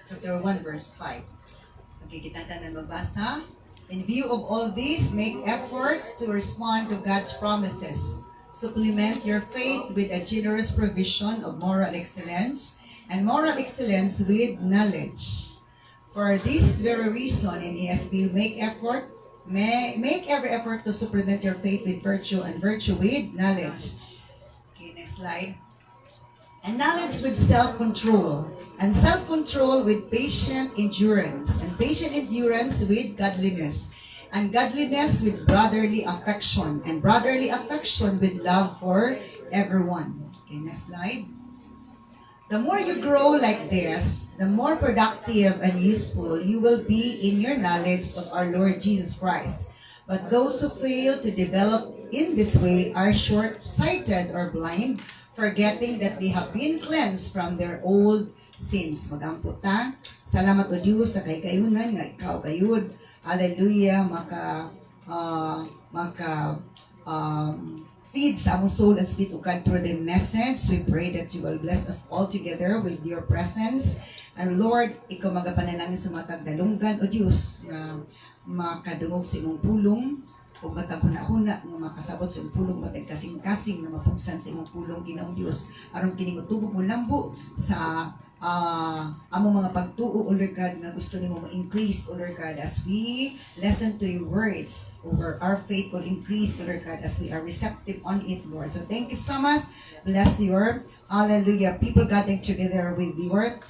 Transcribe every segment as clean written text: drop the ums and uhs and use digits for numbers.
chapter 1, verse 5. Okay, kita na magbasa. In view of all this, make effort to respond to God's promises. Supplement your faith with a generous provision of moral excellence, and moral excellence with knowledge. For this very reason, in ESV, make every effort to supplement your faith with virtue, and virtue with knowledge. Okay, next slide. And knowledge with self-control, and self-control with patient endurance, and patient endurance with godliness, and godliness with brotherly affection, and brotherly affection with love for everyone. Okay, next slide. The more you grow like this, the more productive and useful you will be in your knowledge of our Lord Jesus Christ. But those who fail to develop in this way are short-sighted or blind, forgetting that they have been cleansed from their old sins. Magampo ta. Salamat o Diyos sa kay-kayunan nga ikaw kayud. Hallelujah. Feed sa among soul and spirit of God through the message. We pray that you will bless us all together with your presence. And Lord, ikaw magapanalangin sa matag dalunggan o Diyos nga makadungog sa imong pulong o matag huna-huna nga makasabot sa imong pulong, matag kasing-kasing nga mapugsan sa imong pulong, Ginoong Diyos, aron kini tubog mo lambo sa among mga pagtuo, O Lord God, nga gusto nimo ma-increase, O Lord God, as we listen to your words, over our faith will increase, O Lord God, as we are receptive on it, Lord. So thank you so much. Bless your, hallelujah, people gathering together with your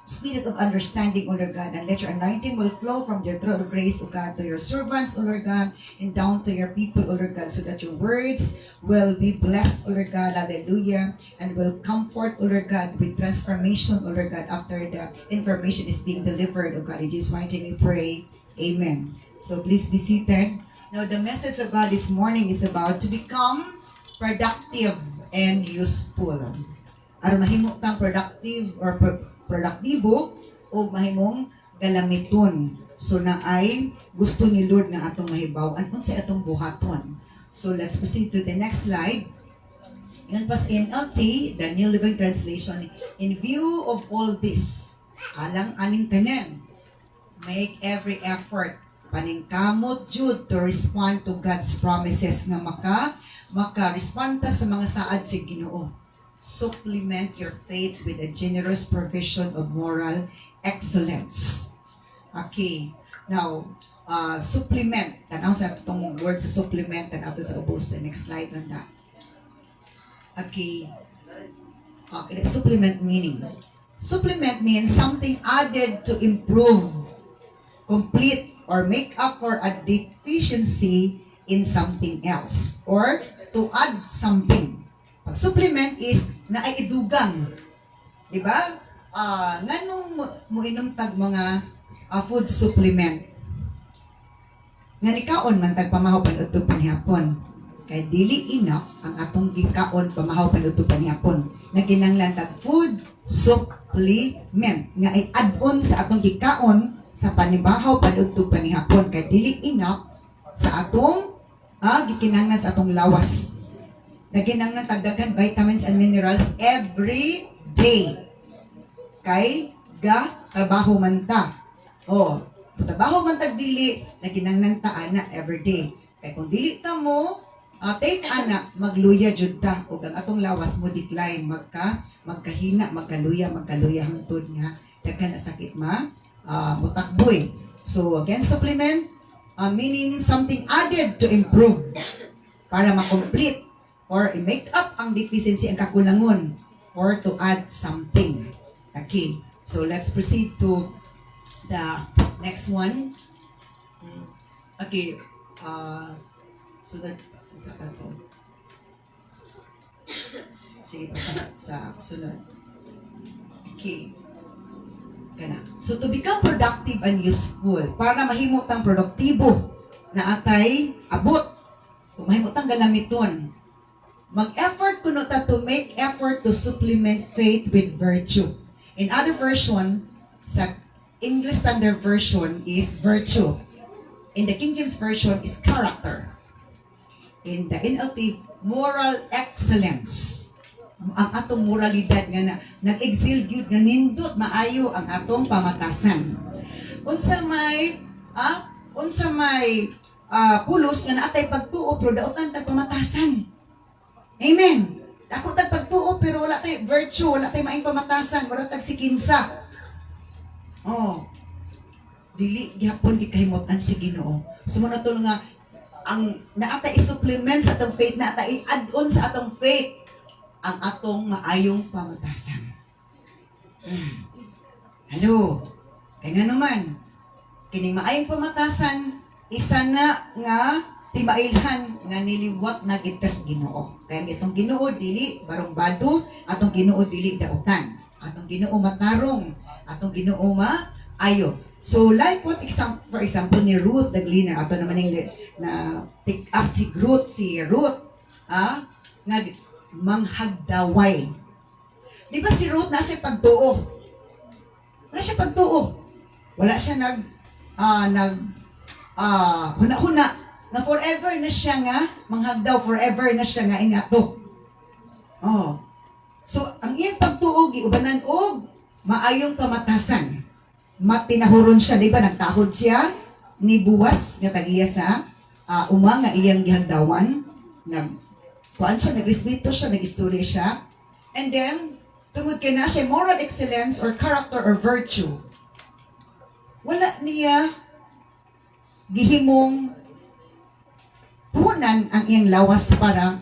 spirit of understanding, O Lord God, and let your anointing will flow from your throne of grace, O God, to your servants, O Lord God, and down to your people, O Lord God, so that your words will be blessed, O Lord God, hallelujah, and will comfort, O Lord God, with transformation, O Lord God, after the information is being delivered, O God. In Jesus' mighty name we pray, amen. So please be seated. Now the message of God this morning is about to become productive and useful. Aron mahimo tang productive or produktibo o mahimong galamiton. So na ay gusto ni Lord nga atong mahibaw-an unsay atong buhaton. So let's proceed to the next slide. Yan pas NLT, the New Living Translation. In view of all this, alang aning tanan, make every effort paningkamot jud to respond to God's promises nga maka-respond ta sa mga saad sa Ginoo. Supplement your faith with a generous provision of moral excellence. Okay. Now, supplement. Tanaw sa itong word sa supplement. Tanaw to sa ubos. The next slide on that. Okay. Okay. Supplement meaning. Supplement means something added to improve, complete, or make up for a deficiency in something else. Or to add something. Supplement is naaidugang. Di ba? Nganong mo inom tag mga food supplement? Nga nikaon man tag pamahaw panutog panihapon. Kay dili enough ang atong gikaon pamahaw panutog panihapon. Naginanglan tag food supplement. Nga ay add-on sa atong gikaon sa panibahaw panutog panihapon. Kay dili enough sa atong gikinanglan sa atong lawas. Naginanglan tagdagan vitamins and minerals every day. Kay trabaho man ta. Trabaho man tag dili, naginanglan ta ana every day. Kay kung dili ta mo take ana, magluya jud ta ug ang atong lawas mo decline, magkahina, magkaluya hangtod nga daghan na sakit mutakboy. So again, supplement meaning something added to improve para ma-complete or make up ang deficiency, ang kakulangon, or to add something. Okay, so let's proceed to the next one. Okay, so that, sa to. Sige, sa sunod. Okay. Kana. So to become productive and useful, para mahimo tang produktibo na atay abot, to mahimo tang galamiton. Mag-effort kuno ta to make effort to supplement faith with virtue. In other version, sa English Standard Version is virtue. In the King James Version is character. In the NLT, moral excellence. ang atong moralidad nga nag-exil gyud nga nindot maayo ang atong pamatasan. Unsa may pulos nga naatay pagtuo pero daotan tag pamatasan. Amen. Ako tag pagtuo pero wala tay virtue, wala tay maayong pamatasan, wala tag sikinsa. Dili gyapon gikahimot-an si Ginoo. Sumunod to nga ang naatay i-supplement sa atong faith, naatay i-add-on sa atong faith ang atong maayong pamatasan. Hello. Kaya nga naman, kining maayong pamatasan, isa na nga timailhan nga niliwat na gitas Ginoo. Kaya itong Ginoo dili barumbado, atong Ginoo dili daotan. Atong Ginoo matarong, atong Ginoo maayo. So like what for example ni Ruth the Gleaner, ato naman yung na pick up si Ruth, nga manghagdaway. Di ba si Ruth na siya pagtuo? Wala siya huna-huna na forever na siya nga manghagdaw, forever na siya nga ingato. So ang iyang pagtuo giubanan og maayong pamatasan. Matinahuron siya, di ba? Nagtahod siya ni Boaz nga tagiya sa uma nga iyang gihagdawan. Nagrespeto siya, nag-istorya siya. And then, tungod kay na siya moral excellence or character or virtue, wala niya gihimong puhunan ang iyang lawas para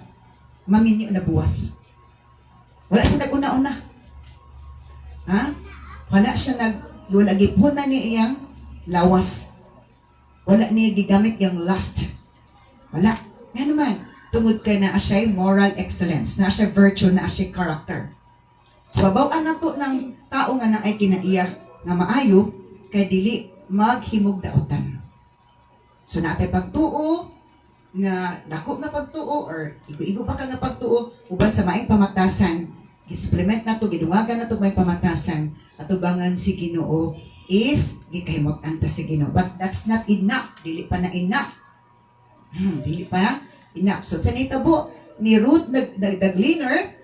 maminyo na buwas. Wala siya nag-una-una. Wala gipunan niya iyang lawas. Wala niya gigamit iyang lust. Wala. Yan naman. Tungod kay na siya moral excellence, na siya virtue, na siya character. So, babawaan na to ng tao nga na ay kinaiya nga maayo, kay dili maghimog daotan. So, natay pagtuo, nga dako na pagtuo, or igo-igo pa ka nga pagtuo, uban sa maing pamatasan, gisupplement na to, gidungagan na to maing pamatasan, atubangan si Ginoo is gikahimot-an ta si Ginoo. But that's not enough. Dili pa na enough. Dili pa na enough. So, tanitabo ni Ruth the Gleaner,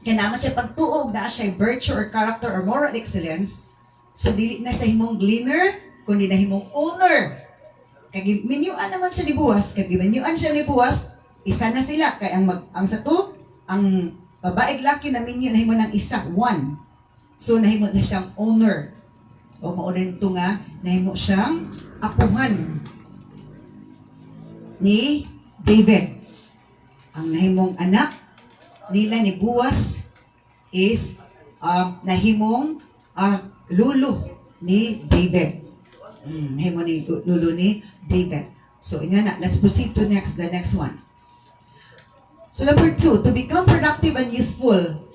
kaya naman siya pagtuog na siya virtue or character or moral excellence. So, dili na siya himong gleaner, kundi na himong owner. Kaya minyuan naman siya ni Boaz. Kaya minyuan siya ni Boaz, isa na sila. Kaya ang babaeng laki na minyo na himo ng isa, one. So, nahimo na siyang owner. O maunin ito nga, nahimo siyang apuhan ni David. Ang nahimong anak nila ni Boaz is nahimong lulo ni David. Nahimo ni lulo ni David. So, let's proceed to the next one. So, number 2, to become productive and useful.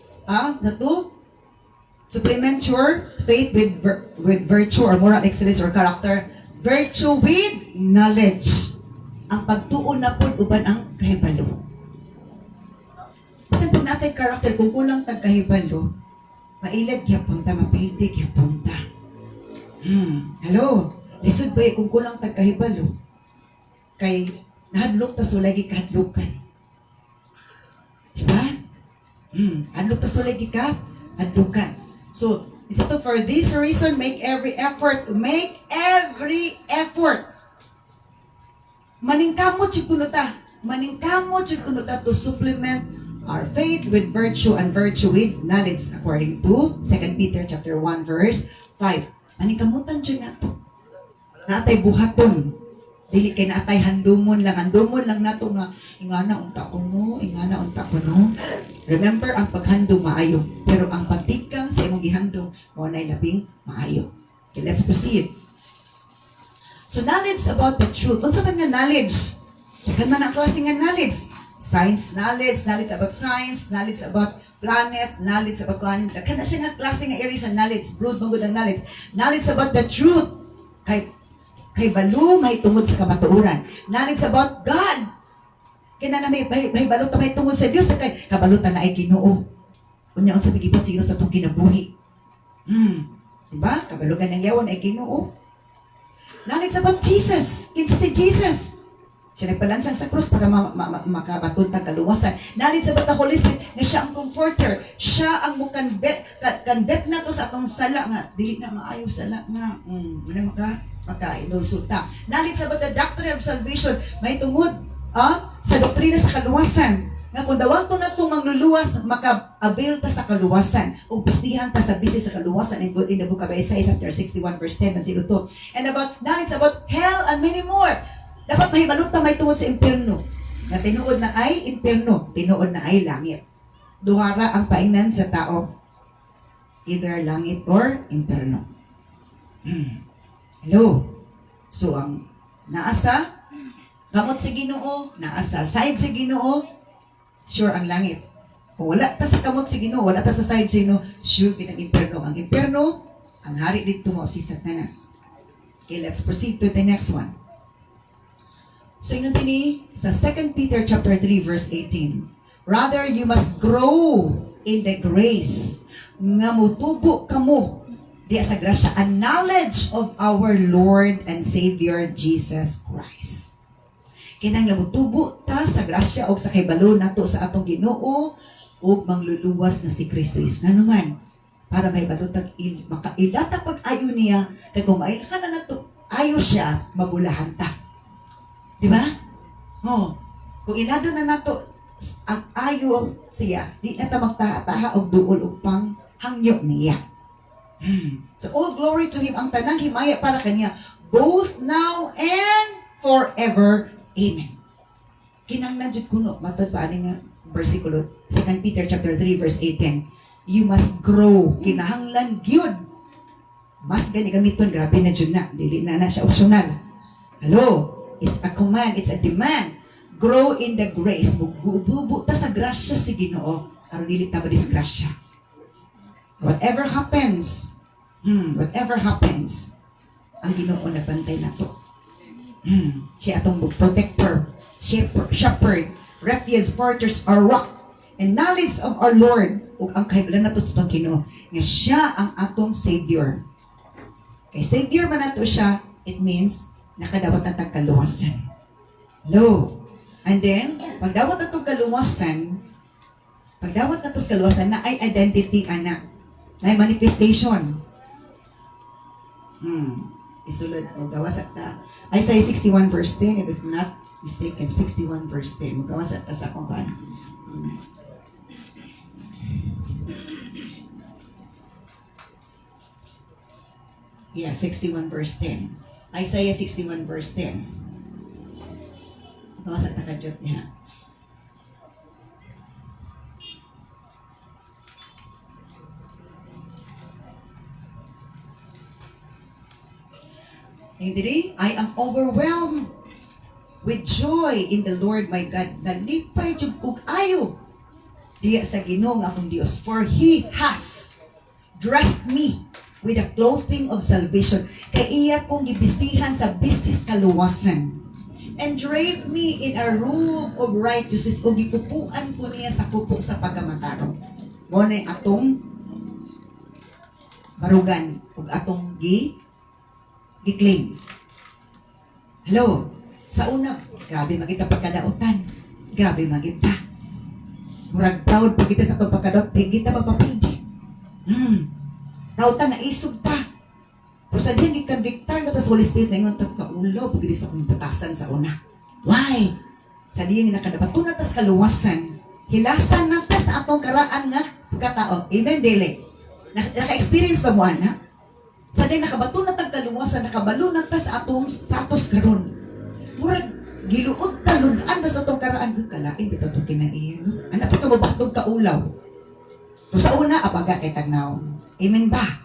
Supplement your faith with virtue or moral excellence or character. Virtue with knowledge. Ang pagtuon na po uban ang kahibalo. Kasi pag natin character, kung kulang tag kahibalo, mailad gyapon-ta, mapildi gyapon-ta. Hello? Lisod ba kung kulang tag kahibalo? Kay nahadlok ta sulay gikahadlukan. Diba? Hadlok ta sulay gikahadlukan. So, ito, for this reason, make every effort. Maningkamot yung kunuta. To supplement our faith with virtue and virtue with knowledge, according to 2 Peter chapter 1, verse 5. Maningkamutan dyan na to. Natay buhaton. Dili kay natay handumon lang nato nga ingana unta ko no. Remember, ang paghandom maayo, pero ang pagtikang sa imong gihandom mo nay labing maayo. Okay, let's proceed. So, knowledge about the truth. Unsa man nga knowledge? Kan man ang klase nga knowledge? Science knowledge about science, knowledge about planets, knowledge about kana siya nga klase nga areas ng knowledge, broad mangud ang knowledge. Knowledge about the truth. Kay balo may tungod sa kamatuoran. Knowledge about God. Kaya na may balot na may tungod sa Diyos. Kay kabalutan na ay Ginoo. Unya unsa bigipot siguro sa itong kinabuhi. Diba? Kabalugan ng yawan ay Ginoo. Knowledge about Jesus. Kinsa si Jesus? Siya nagpalansang sa krus para makabatun tag kaluwasan. Nalit sa bata Holy Spirit nga siya ang comforter. Siya ang convict na to sa atong sala nga dili na maayo sala nga muna makainulsulta. Nalit sa bata doctrine of salvation may tungod sa doktrina sa kaluwasan. Nga kung dawang to na itong magluluwas, maka-avail ta sa kaluwasan. O pistihan ta sa business sa kaluwasan in the book of Isaiah chapter 61 verse 10 and 02. And nalit sa about hell and many more. Dapat mahibalot na may tungod sa impyerno. Na tinuod na ay impyerno, tinuod na ay langit. Duhara ang paingnan sa tao. Either langit or impyerno. Hello? So, ang naasa, kamot si Ginoo, naasa, side si Ginoo, sure ang langit. Kung wala ta sa kamot si Ginoo, wala ta sa side si Ginoo, sure kinang impyerno. Ang impyerno, ang hari dito mo si Satanas. Okay, let's proceed to the next one. So yun tini sa 2 Peter chapter 3 verse 18. Rather you must grow in the grace nga mutubo kamo diya sa grasya and knowledge of our Lord and Savior Jesus Christ. Kinang mutubo ta sa grasya o sa kahibalo nato sa atong Ginoo ug mangluluwas nga si Kristo Jesus. Nga naman para may balutag makailata pag-ayo niya kay kung mailaka na nato ayo siya mabulahan ta. Diba? Kung ilado na nato ang ayo siya, di na ta magtaha-taha og duol og pang hangyo niya. So all glory to Him, ang tanang himaya para kanya, both now and forever. Amen. Kinanglan jud kuno matod pa ani nga bersikulo 2 Peter chapter 3 verse 18. You must grow, kinahanglan gyud. Mas gani gamiton, grabe na jud na, dili na siya optional. Hello? It's a command, it's a demand. Grow in the grace. Bububo ta sa grasya si Ginoo aron dili ta madisgrasya. Whatever happens, ang Ginoo nagbantay nato. Siya atong protector, shepherd, refuge, fortress, or rock, and knowledge of our Lord ug ang kahiblan nato sa atong Ginoo nga siya ang atong Savior. Kay Savior man nato siya, it means nakadawat na tag kaluwasan. Hello. And then, pagdawat na itong kaluwasan, na ay identity, anak. Na ay manifestation. Isulod, magawas at ta. Isaiah 61 verse 10, if I'm not mistaken, 61 verse 10. Magawas at ta sa akong kan. Yeah, 61 verse 10. Isaiah 61 verse 10. Ito sa takadjot niya. Hindi, I am overwhelmed with joy in the Lord my God. Nalipay jud kog ayo diya sa Ginoo nga akong Dios. For He has dressed me with the clothing of salvation. Kay iya kong gibistihan sa bistis kaluwasan. And draped me in a robe of righteousness. O gipupuan ko niya sa pupo sa pagamatarong. Muna atong barugan. O atong gi-claim. Hello? Sa una, grabe magita pagkadaotan. Grabe magita. Murag proud pag kita sa itong pagkadaot. Kita magpapildi. Rautan na isog ta. Pero sa diyan, gikonvictar na tas Holy Spirit na ingon kaulaw pag sa kong batasan sa una. Why? Sa diyan nakadabato na tas kaluwasan. Hilasan na ta sa atong karaan nga pagkatao. Amen, Dele? Naka-experience ba mo, anak? Sa diyan nakabato na tag kaluwasan, nakabalo na ta sa atos karon. Murag, giluod talunan ta sa atong karaan. Kalain, bitaw itong kinaiyan. No? Anak, ito mabaktog kaulaw. Pero sa una, abaga kay tagnaw. Amen ba?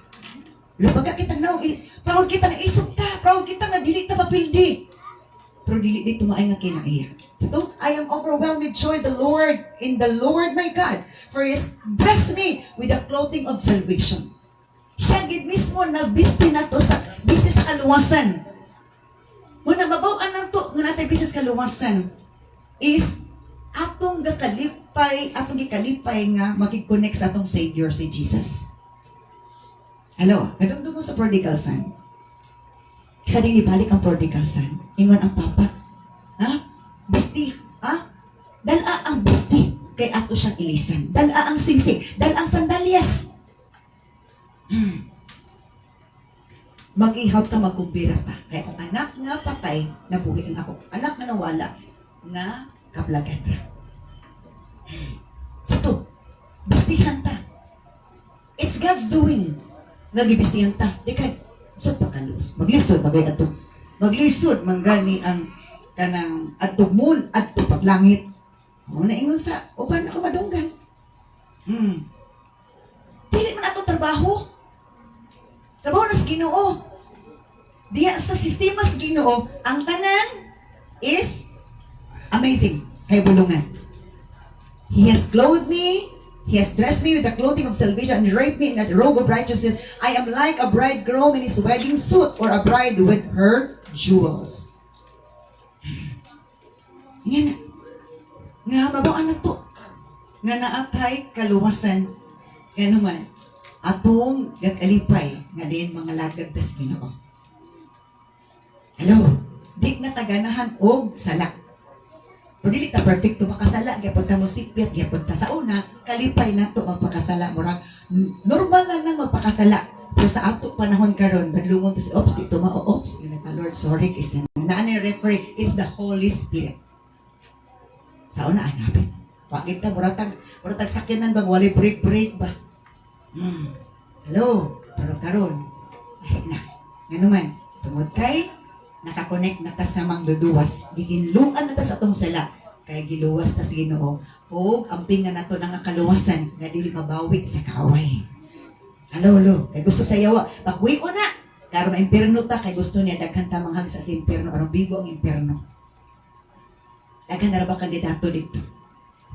Lupaga kita na, proud kita nga isog ta, proud kita nga dili ta papildi. Pero dili di tumaay nga kinaiya. So, I am overwhelmed with joy in the Lord my God, for He has blessed me with the clothing of salvation. Siya gid mismo nagbisti nato sa bisis kaluwasan. Muna mabaw-an lang to nga natay bisis kaluwasan is atong gikalipay nga makikonnect sa atong Savior si Jesus. Hello, nadumdum mo sa prodigal son. Isa din ibalik ang prodigal son. Ingon ang papa. Ha? bisti, dala ang bisti kay ato siyang ilisan. Dala ang singsing, dala ang sandalyas. Mag-ihaw ta, magkumbira ta. Kaya kung anak nga patay, nabuhi ang ako. Anak nga nawala, na kaplagan ra. So to, bistihan ta. It's God's doing. Nagibistihan ta. Di kay, so pagkaluos. Maglisod, bagay ato. Maglisod, manggani ang kanang ato moon, ato paglangit. O, naingon sa, upan ako madunggan. Dili man ato trabaho. Trabaho na sa Ginoo. Diya sa sistema sa Ginoo, ang tanan is amazing. Kay bulungan. He has clothed me. He has dressed me with the clothing of salvation and draped me in the robe of righteousness. I am like a bridegroom in his wedding suit or a bride with her jewels. Nga na. Nga mabawaan na to. Nga naatay kaluwasan. Kaya naman, atong gagalipay nga din mga lagad das Ginoo. Hello? Di na taganahan og salak. Pero dili ta perfecto makasala, gyapon ta mo sipyat, gyapon ta sa una, kalipay nato magpakasala, murag normal lang nang magpakasala. Pero sa ato panahon karon, badlungon ta si ops dito ops, yun ta Lord, sorry kasi naani referee, it's the Holy Spirit. Sa una hanapin. Wa kita muratag sakyanan bang walay break ba? Hello, pero karon ay na. Nganuman, tungod kay nakakonect na ta sa mangduduwas, giginluan na ta sa atong sala, kaya giluwas ta sa Ginoo, o ampingan nato ng kaluwasan nga dili mabawi sa kaaway. Hello, kay gusto sa yawa, pakwi na, karo ma-impierno ta, kay gusto niya daghan ta manghag sa impierno, aron bigo ang impierno. Daghan na ba kandidato dito?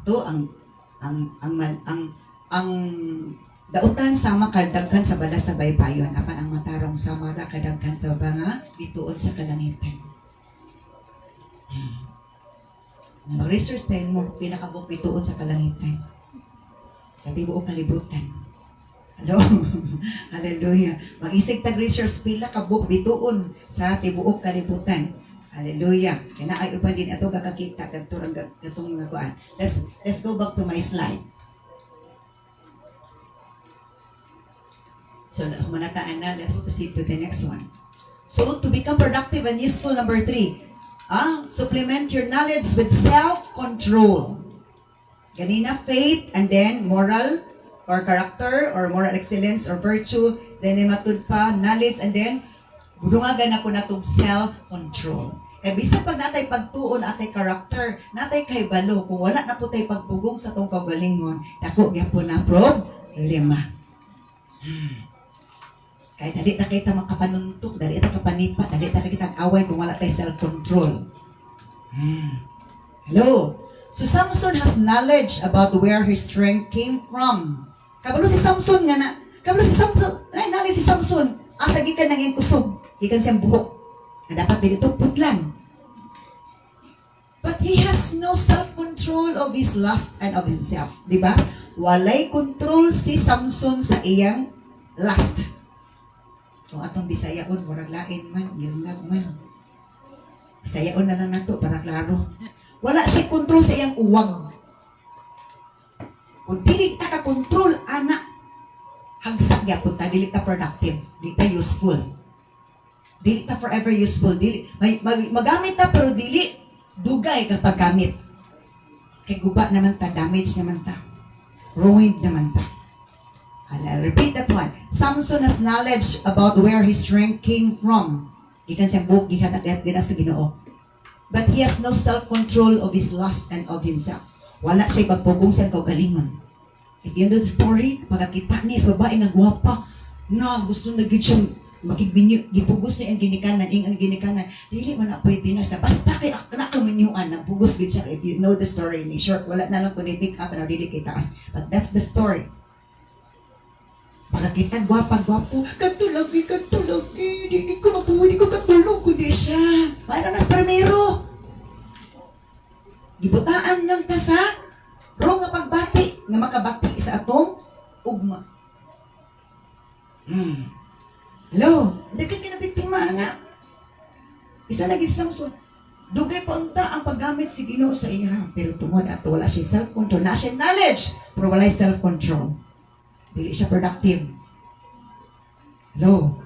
Ito ang dautan sama kadaghan sa bala sa baybayon, apan ang matarong sama ra kadaghan sa banga bituon sa kalangitan. Mag-research tayo mo pila ka buok bituon sa kalangitan. Sa tibuok kalibutan. Hello? Hallelujah. Mag-isig tag-research pila ka buok bituon sa tibuok kalibutan. Hallelujah. Kaya na ay upan din ato kakakita katong mga kuan. Let's go back to my slide. So, manataan na. Let's proceed to the next one. So, to become productive and useful, number 3, supplement your knowledge with self-control. Ganina, faith, and then moral or character or moral excellence or virtue. Then, matud pa, knowledge, and then, budungagan na po natong self-control. Kaya bisa pag natay pagtuon atay character, natay kay balo, kung wala na po tayo pagpugong sa itong kagalingon, dako kaya po na problema. Kaya dali na kita makapanuntok, dali na kapanipa, dali na kita away kung wala tayo self-control. Hello? So Samson has knowledge about where his strength came from. Kabalo si Samson nga na, knowledge si Samson, asa gikan naging kusog, gikan siyang buhok. Na dapat dito putlan. But he has no self-control of his lust and of himself. Diba? Walay control si Samson sa iyang lust. Kung atong Bisayaon, murag lain man, gilnag man. Bisayaon na lang nato para klaro. Wala siya control sa iyang uwag. Kung dili ta ka control, anak, hagsak gyapon ta, dili ta productive, dili ta useful. Dili ta forever useful. Dili, magamit ta pero dili dugay kapag gamit. Kay guba naman ta, damage naman ta. Ruined naman ta. I'll repeat that one. Samson has knowledge about where his strength came from. Gikan siyang buhok, gikan at sa Ginoo. But he has no self-control of his lust and of himself. Wala siya pagpugong siyang kaugalingon. If you know the story, pagkakita niya sa babae nga gwapa, na gusto na gid siyang makigminyo, gipugos niya ang ginikanan, ang ginikanan, dili man na pwede na sa, basta kay na kaminyuan, nagpugos gid siya. If you know the story, ni short, wala na lang kung i-pick up na dili kay taas. But that's the story. Pagkakita, gwapa-gwapo, katulagi, di ko mapuwi, di ko katulog, kundi siya. Paano nas primero? Gibutaan lang ta sa wrong nga pagbati, nga makabati sa atong ugma. Hello, dagan ka na biktima, anak. Isa lagi si Samson. Dugay pa unta ang paggamit si Ginoo sa iya, pero tungod ato wala siya self-control, na siya knowledge, pero wala self-control. Dili siya productive. Hello,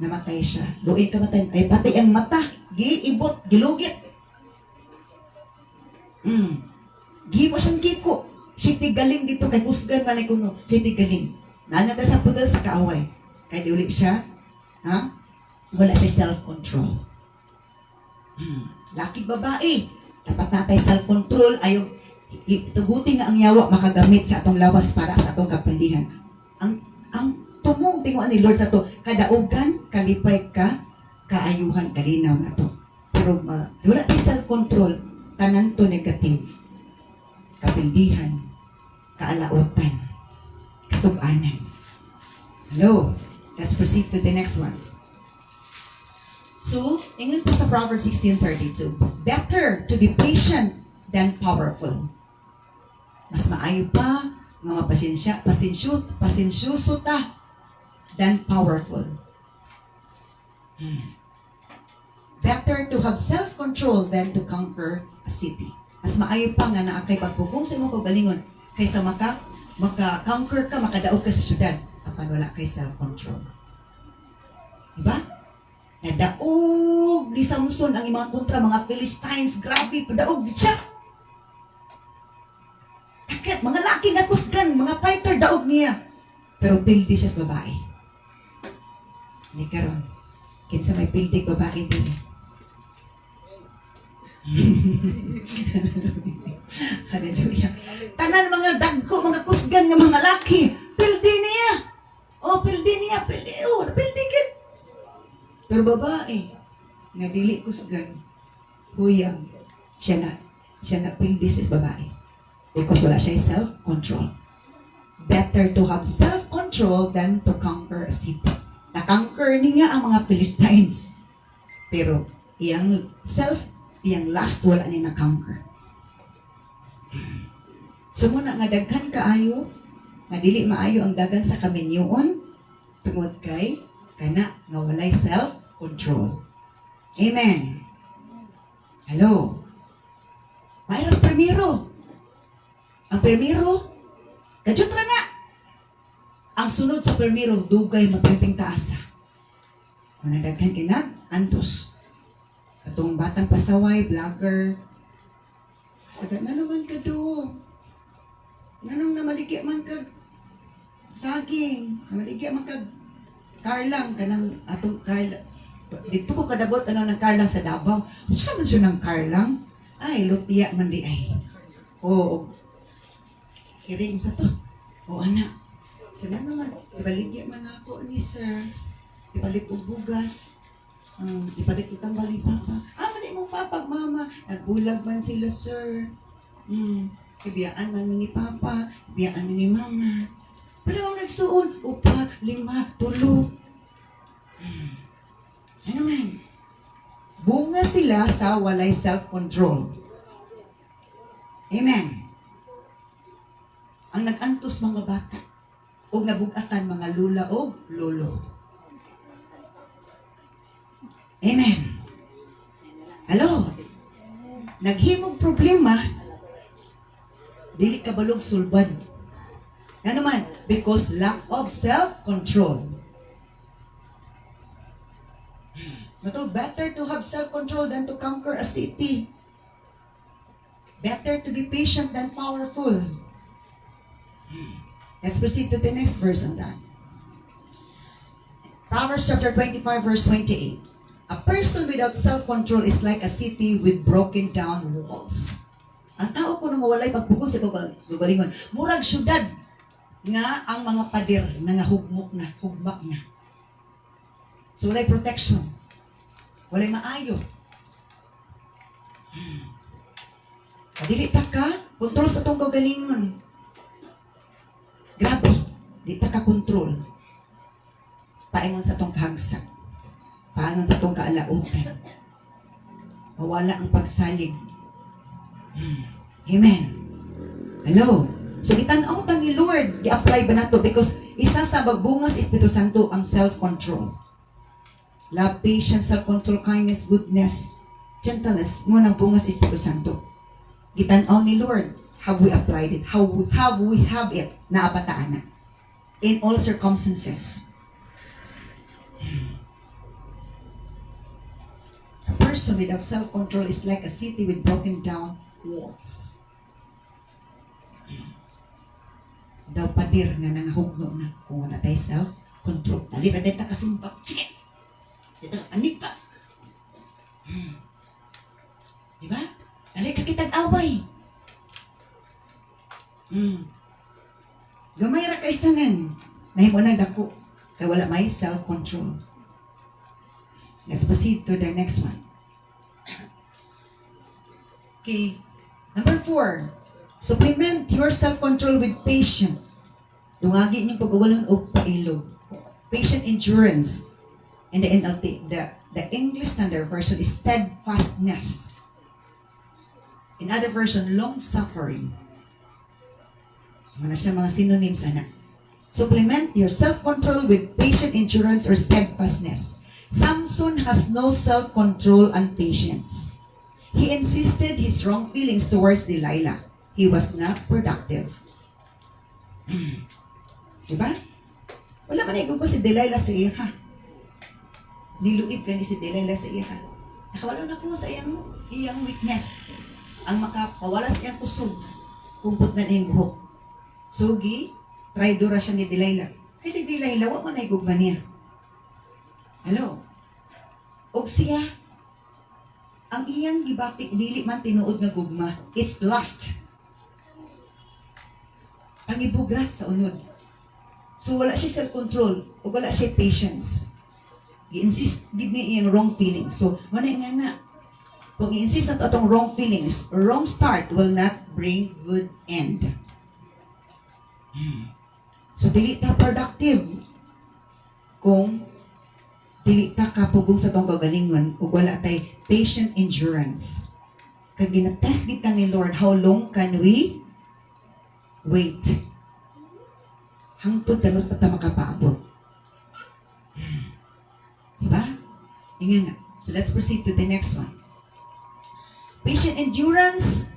namatay siya. Luoy ka matay, ay pati ang mata, giibot, gilugit. Gimo siyang kiko. Siya tigaling dito kay kusgan malay kuno. Siya tigaling. Nanata sa pudal sa kaaway. Kaya di uli siya, wala siya self-control. Laki babae, dapat natay self-control, ayaw ituguti nga ang yawa makagamit sa atong lawas para sa atong kapilihan. Ang tumong tinguan ni Lord sa to, kadaugan, kalipay ka, kaayuhan, kalinaw na to. Pero wala tayo self-control, tanan to negative. Kapildihan, kaalautan, kasubanan. Hello, let's proceed to the next one. So, ingon pa sa Proverbs 16:32, better to be patient than powerful. Mas maayo pa nga pasensyoso ta than powerful. Better to have self-control than to conquer a city. Mas maayo pa nga na kay pagpugong sa imong kaugalingon kaysa maka-conquer ka, makadaog ka sa syudad kapag wala kay self-control. Diba? Nadaog ni Samson ang mga kontra, mga Philistines, grabe, padaog siya. Takit, mga laking akusgan, mga fighter, daog niya. Pero pildi siya sa babae. Hindi karon, kinsa may pildi babae din. Hallelujah. Tanan mga dagko, mga kusgan ng mga laki, pildi niya. Pildi niya, pildi kit. Pero babae, nga dili kusgan, huyang, siya na pildi sa babae. Because wala siya self-control. Better to have self-control than to conquer a city. Na-conquer niya ang mga Philistines. Pero, iyang last, wala niya na-conquer. So muna nga daghan kaayo, nga dili maayo ang dagan sa kaminyoon, tungod kay, kana nga walay self-control. Amen. Hello. Mayroon primero. Ang primero, kadyot ra na. Ang sunod sa primero, dugay magprinting taasa. Kung nadaghan kinag, antos. Katong batang pasaway, vlogger. Sagat na naman ka do. Nanong namaligya man ka saging. Namaligya man ka Karlang, kanang atong Karlang. Dito ko kadabot ng Karlang sa Davao. Saan man siya ng Karlang? Ay, lutiya man di ay. Kiring sa to. Anak. Sana naman, ibaligya man ako ni sir. Ipalit og bugas. Ipalit itang bali papa. Mani mong papag mama. Nagbulag man sila sir. Ibiyaan man ni papa. Ibiyaan ni mama. Pwede mong nagsuon, 4, 5, 7. Ano man? Bunga sila sa walay self-control. Amen. Ang nag-antos mga bata, o nabugatan mga lula o lolo. Amen. Hello? Naghimog problema, dili kabalog sulbad. Ano man? Because lack of self-control. Better to have self-control than to conquer a city. Better to be patient than powerful. Let's proceed to the next verse on that. Proverbs chapter 25, verse 28. A person without self-control is like a city with broken down walls. Ang tao ko nung walay pagpugos sa galingon, murag syudad nga ang mga pader nga hugmak na. So walay protection. Walay maayo. Dili ta ka kontrol sa tong kagalingon. Grabe, di ta ka kontrol. Paingon sa tong kahagsak. Paingon sa tong kaalautan. Mawala ang pagsalig. Amen. Hello. So itan-aw pa ni Lord, i-apply ba nato because isa sa bagbungas Espiritu Santo ang self-control. Love, patience, self-control, kindness, goodness, Gentleness, mo nang bunga sa Espiritu Santo. Gitan-aw ni Lord, have we applied it? How we have it? Naabataan na. In all circumstances. A person without self-control is like a city with broken down walls. Daw padir nga nangahugno na kung wala tayo self-control. Dali na dito kasumpak. Sige! Dito, anik pa. Diba? Dali ka kitag away. Gamay ra kay sanan. Nahimo nang dako. Kaya wala may self-control. Let's proceed to the next one. Okay. Number 4. Supplement your self-control with patience. Dungagi niyong pag-uwalan o pailog. Patient endurance. And the NLT, the English Standard Version is steadfastness. In other version, long-suffering. Mga siya mga synonyms, ana. Supplement your self-control with patient endurance or steadfastness. Samson has no self-control and patience. He insisted his wrong feelings towards Delilah. He was not productive. Diba? Wala man igugo si Delilah sa iya. Niluib ka ni si Delilah sa iya. Nakawala na po sa iyang weakness. Ang makapawala sa iyang kusog. Kumput na niyang buhok. Sugi, traidora siya ni Delilah. Kasi Delilah, wala man igugo niya. Hello? Og siya, ang iyang gibati, dili man tinuod nga gugma. It's lust. Pangibugra sa unod. So wala siya self-control o wala siya patience. I-insist, give niya iyang wrong feelings. So, wala nga na. Kung i-insist na itong wrong feelings, wrong start will not bring good end. So, dili ta productive kung dili ta kapugong sa itong kagalingon o wala tay patient endurance. Kag ginatest kita ni Lord, how long can we wait? Hangtod kanos na ta makapaabot. Diba? Inga nga. So let's proceed to the next one. Patient endurance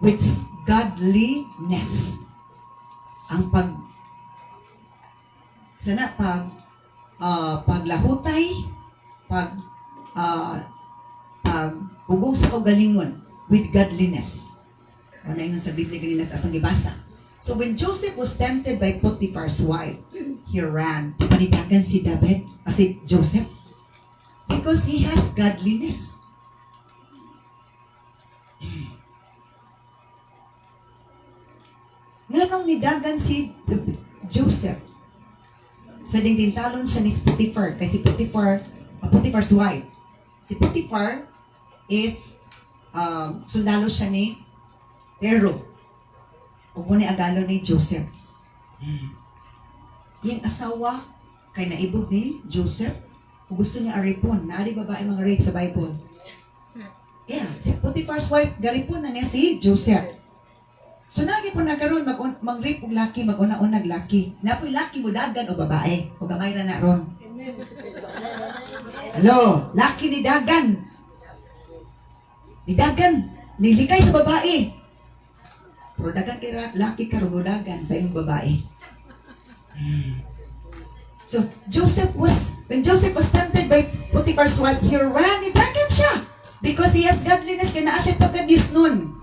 with godliness. Ang paglahutay, pagbugong sa kagalingon with godliness. Ano yung sa Biblia ganina sa atong gibasa. So when Joseph was tempted by Potiphar's wife, he ran. Panidagan si David, si Joseph, because he has godliness. Nganong nidagan si Joseph? Sa dingdintalon siya ni Potiphar, kasi Potiphar's wife. Si Potiphar is sundalo siya ni Pharaoh. O ni agalo ni Joseph. Yung asawa kay naibog ni Joseph, kung gusto niya aripon, naari babae mga rape sa Bible. Yeah, si Potiphar's wife, garipon na niya si Joseph. So nagi po nagkaroon, mag-rape og laki, mag-una-unag laki. Napoy laki mo dagan o babae, o gamay ra na ron. Hello, laki ni dagan. Ni dagan, nilikay sa babae. Pero dagan kay laki karon o dagan, pa yung babae. So, when Joseph was tempted by Potiphar's wife, he ran, dagan siya. Because he has godliness, kaya naa siya pagka-Diyos nun.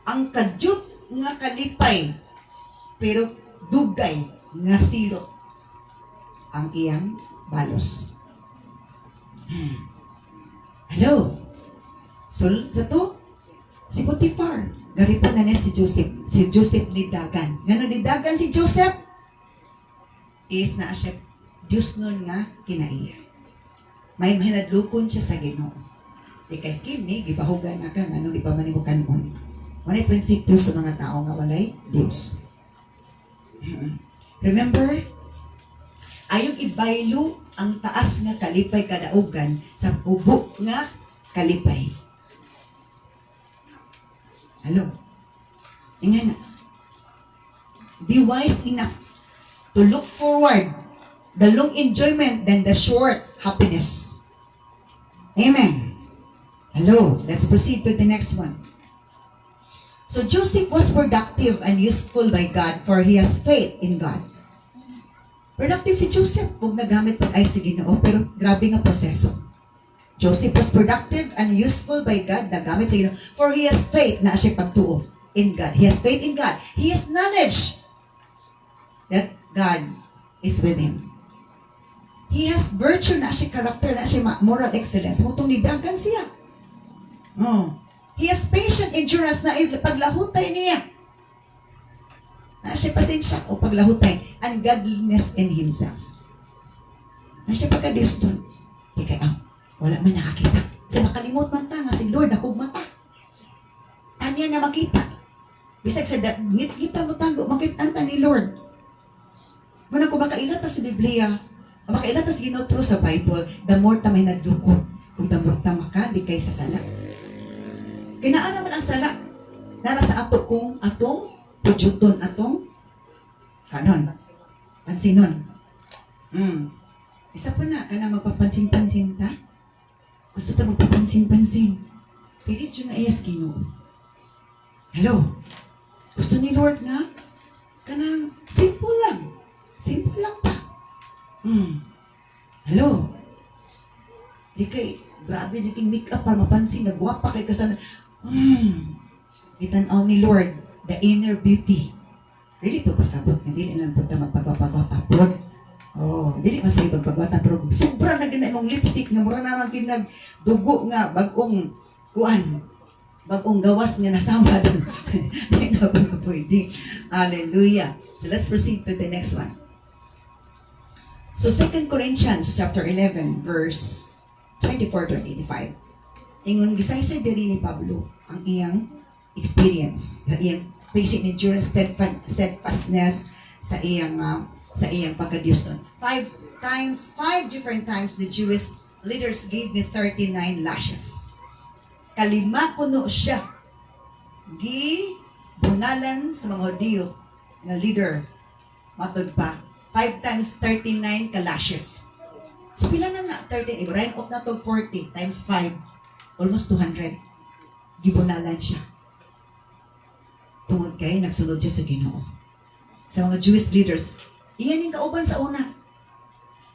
Ang kadyut nga kalipay, pero dugay nga silo ang iyang balos. Hello? So, sa to, si Potiphar, garipon na niya si Joseph. Si Joseph nidagan. Nga nidagan si Joseph, is na siya Diyos nun nga kinaiya. May hinadlukon siya sa Ginoo. Di kay kini, gibahugan na ka, nga nung di pa man mo kanon. Walay prinsipyo sa mga tao nga walay Diyos. Remember, ayong ibaylo ang taas nga kalipay kadaugan sa ubo nga kalipay. Hello? Inga na. Be wise enough to look forward the long enjoyment than the short happiness. Amen. Hello, let's proceed to the next one. So Joseph was productive and useful by God for he has faith in God. Productive si Joseph kung nagamit pag ay sa Ginoo, pero grabe nga proseso. Joseph was productive and useful by God, nagamit sa Ginoo, for he has faith na siya pagtuo in God. He has faith in God. He has knowledge that God is with him. He has virtue na siya, character na siya, moral excellence. Mutong nidagan siya. Oh. He has patient endurance na paglahutay niya. Na siya pasensya o paglahutay. And godliness in himself. Na siya pagka-Diyos doon. Di kaya, wala man nakakita. Kasi makalimot man ta nga si Lord akong mata. Tanya na makita. Bisag sa ngit-ngita mo tango, makita ni Lord. Muna kung makailat ta sa Biblia, makailat ta sa ginotro sa Bible, the more ta may naduko, kung the more ta makalikay sa sala. Kinaara man ang sala, nara sa ato kung atong pujuton atong kanon. Pansinon. Isa pa na, kana magpapansin-pansin ta. Gusto ta magpapansin-pansin. Pilit yun na iyas Ginoo. Hello? Gusto ni Lord nga, kanang simple lang. Simple lang pa. Hello? Di kay, grabe di king make up para mapansin, nagwapa kay kasana. Itanaw ni Lord, the inner beauty. Really po pasabot nga, dili lang po ta magpagwapa-gwapa. Oh, dili masay pagpagwata, pero sobra na gina imong lipstick nga mura naman kinagdugo nga bagong kuan. Bagong gawas nga nasama doon. Dili na po pwede. Hallelujah. So let's proceed to the next one. So 2 Corinthians chapter 11 verse 24-25. Ingon gisaysay diri ni Pablo ang iyang experience, sa iyang patient endurance, steadfastness sa iyang pagka-Diyos nun. 5 different times the Jewish leaders gave me 39 lashes. Kalima kuno siya gibunalan sa mga Hudyo na leader matod pa 5 times 39 ka lashes. So pila na 30, i-write off na to 40 times 5, almost 200. Gibunalan siya. Tungod kay nagsunod siya sa Ginoo. Sa mga Jewish leaders, iyan yung kauban sa una.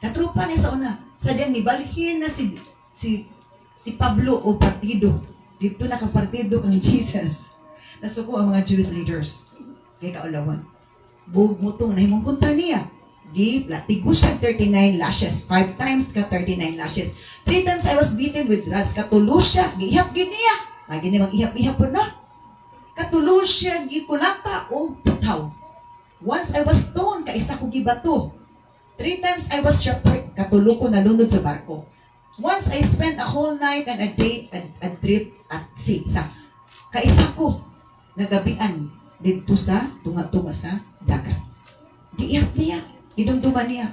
Katrupa niya sa una. Sa diyang nibalhin na si Pablo o partido. Dito nakapartido kang Jesus. Nasuko ang mga Jewish leaders. Kaya kaulawan. Bug mo itong nahimong kontra niya. Tigo siya 39 lashes. 5 times ka 39 lashes. 3 times I was beaten with rods. Katulo siya. Gihap giniya. Lagi niya mag-ihap-ihap po na. Katulo siya. Gikulata o putaw. Once I was stoned. Kaisa ko gibato. 3 times I was shipwrecked. Katulo ko nalunod sa barko. Once I spent a whole night and a day adrift at sea. Kaisa ko nagabian dito sa tunga-tunga sa dagat. Giihap niya. Idumduman niya.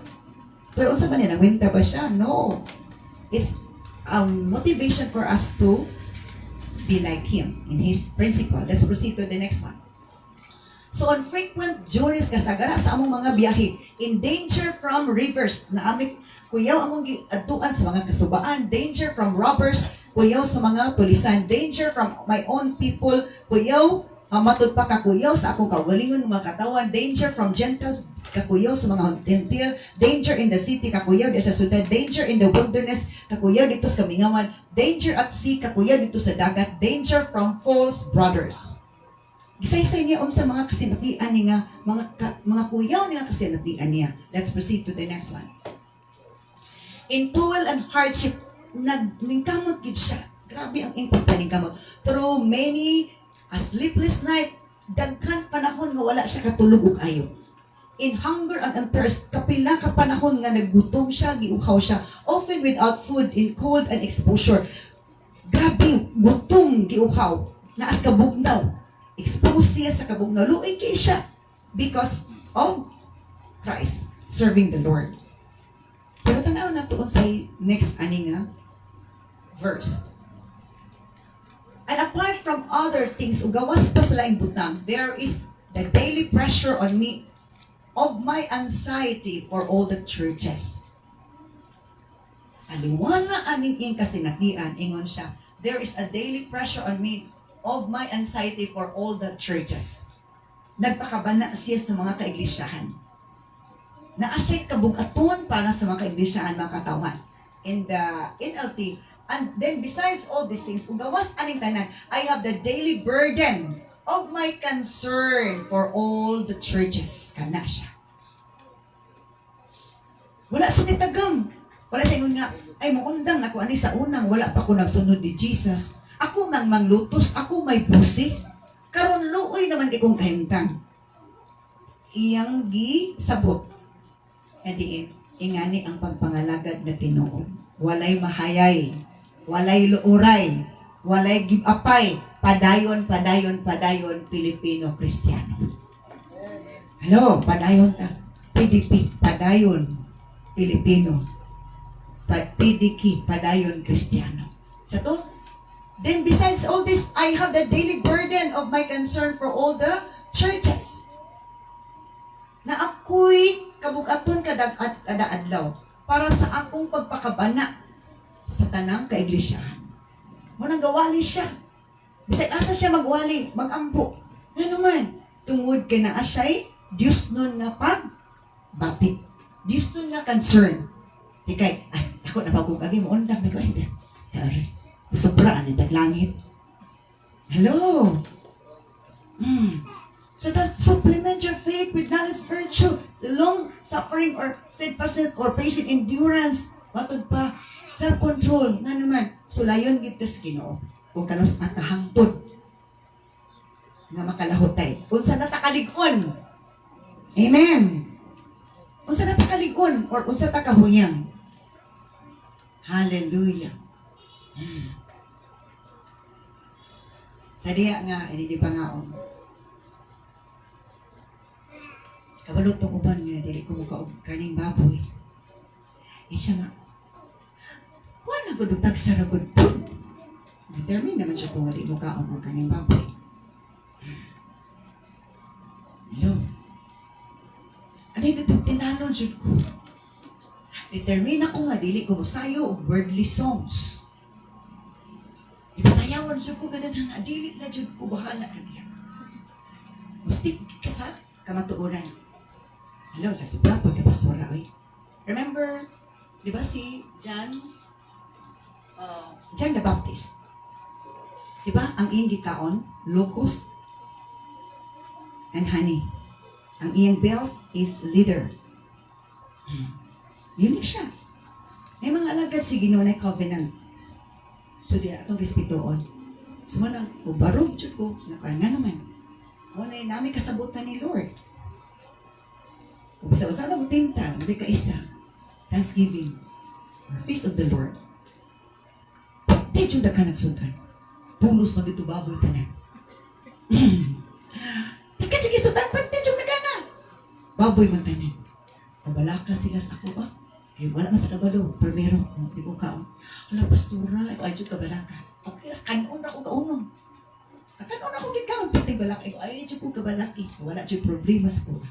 Pero unsa ba niya? Nagwinta ba siya? No. It's motivation for us to be like him in his principle. Let's proceed to the next one. So on frequent journeys kasagara sa among mga biyahe, in danger from rivers, na amik kuyaw among giadtuan sa mga kasubaan, danger from robbers, kuyaw sa mga tulisan, danger from my own people, kuyaw matod pa kakuyaw sa akong kaugalingon mga katawan, danger from Gentiles, kakuyaw sa mga Gentile, danger in the city, kakuyaw di sa syudad, danger in the wilderness, kakuyaw dito sa kamingawan, danger at sea, kakuyaw dito sa dagat, danger from false brothers. Gisaysay niya unsa mga kasinatian niya, mga kuyaw niya kasinatian niya. Let's proceed to the next one. In toil and hardship, nagmingkamot gid siya. Grabe ang impact kaning kamot. Through many a sleepless night, daghan panahon nga wala siya katulog ug ayo. In hunger and thirst, kapila ka panahon nga naggutom siya, giuhaw siya, often without food, in cold and exposure. Grabe, gutom, giuhaw, naas kabugnaw. Exposed siya sa kabugnaw. Luoy kay siya because of Christ, serving the Lord. Pero tanaw na tuon sa next ani nga verse. And apart from other things, ugawas pa sa laing butang, there is the daily pressure on me of my anxiety for all the churches. Aliwala aning iyang kasinatian, ingon siya, there is a daily pressure on me of my anxiety for all the churches. Nagpakabana siya sa mga kaiglisyahan. Naasya kabugaton para sa mga kaiglisyahan, mga katawhan. In the NLT, and then besides all these things, ugawas aning tanan, I have the daily burden of my concern for all the churches. Kana siya. Wala siya nitagam. Wala siya nga, ay maundang naku ani sa unang, wala pa ko nagsunod ni Jesus. Ako mang manglutos, ako may pusi. Karon luoy naman ikong kahimtang. Iyang sabot. E diin, ingani ang pagpangalagad na tinuod. Walay mahayay, walay luuray, walay gibapay, padayon, Pilipino, Kristiyano. Hello, padayon ta. PDP, padayon, Pilipino. PDK, padayon, Kristiyano. Sa to, then besides all this, I have the daily burden of my concern for all the churches. Na ako'y kabugaton kada adlaw para sa akong pagpakabana sa tanang kaiglisyahan. Munang gawali siya. Bisag asa siya magwali, magampo. Nga naman, tungod kay naa siya'y Diyos nun nga pagbati. Diyos nun nga concern. Di kay, ako na pagkugagi mo, undang na ko, ay, dari, masobraan ni taglangit. Hello? So that supplement your faith with knowledge, virtue, long suffering or steadfastness or patient endurance. Matod pa, self-control. Nga naman, sulayon gito sa Ginoo. Kung kanos at nahangtod nga makalahutay. Unsa na takaligon. Amen. Unsa na takaligon or unsa takahuyang. Hallelujah. Sa diya nga, hindi pa nga on. Kabalot tong uban nga, dili ko mukaog kaning baboy. Siya nga, kuha lang ko dutag sa ragod po. Determine naman siya kung hindi mukaon o kaning baboy. Hello? Ano yung dutag tinalon siya ko? Determine ako nga, dili ko masayo og worldly songs. Ipasayawan siya ko, ganun nga, dili la siya ko, bahala ka niya. Mustik ka sa kamatuuran. Hello, sa sobra pagkapastora, oy. Remember, di ba si John the Baptist? Di ba, ang iyang gikaon, locust and honey. Ang iyang belt is leather. Unique siya. May mga alagad si Ginoo na covenant. So, di atong respetuon. So, manang, ubarog dyan ko, nga naman. Muna yung namin kasabutan ni Lord. Kung basta-basta na mo tinta, hindi ka isa. Thanksgiving. Feast of the Lord. Pati dyan na ka nagsudan. Pulos mag-ito baboy tanan. Taka dyan isudan, pati dyan na ka na. Baboy man tanan. Kabalaka sila sa ako ba? Eh, wala man sa kabalo. Primero, di ko kaon. Wala, pastora. Ikaw ay dyan kabalaka. Okay, kanon ako kaunong. Kanon ako gikaon. Pati balak. Ikaw ay dyan ko kabalaki. Wala dyan problema sa ko.